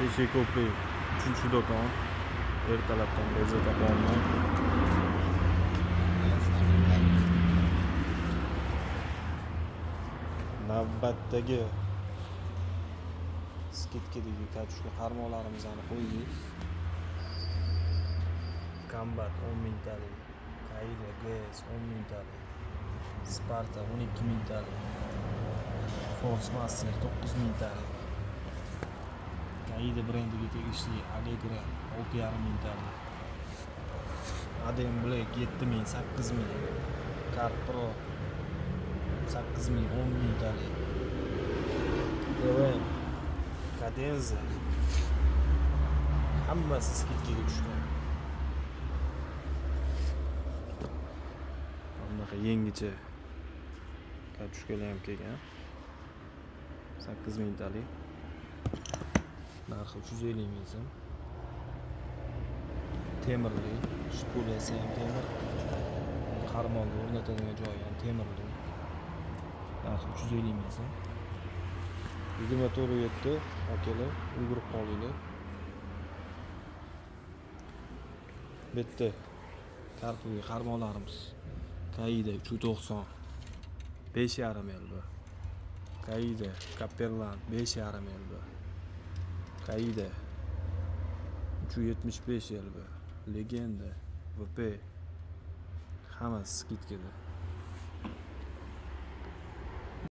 Beshikko'prik 3-do'kon. Ertalabdan beri topolmay. Navbatdagi skidkadagi katushka qarmoqlarimizni qo'ydik. Kombat 10 mingtalik, Kaida GS 10 mingtalik, Sparta 12 mingtalik, Force Master 9 mingtalik, Kaida brendiga tegishli Allegra 6,5 mingtalik, Adem Black 7 ming, 8 ming, Car Pro 8 ming, 10 mingtalik, Even Cadenza hammasi skidkaga tushgan. Bunaqa yangicha katushkalar ham kelgan. 8 mingtalik. Narxi 350 ming so'm. Temirli, shpulasi ham temir. Qarmoqga o'rnatadigan joyi ham temirli. Narxi 350 ming so'm. 24.7 akalar, ulgurib qolinglar. Bitta karpulga qarmoqlarimiz. Kaida 390 5,5 yil bu. Kaida Capellan 5,5 yil bu. Kaida 375 yil bu. Legenda VP hammasi skidkada.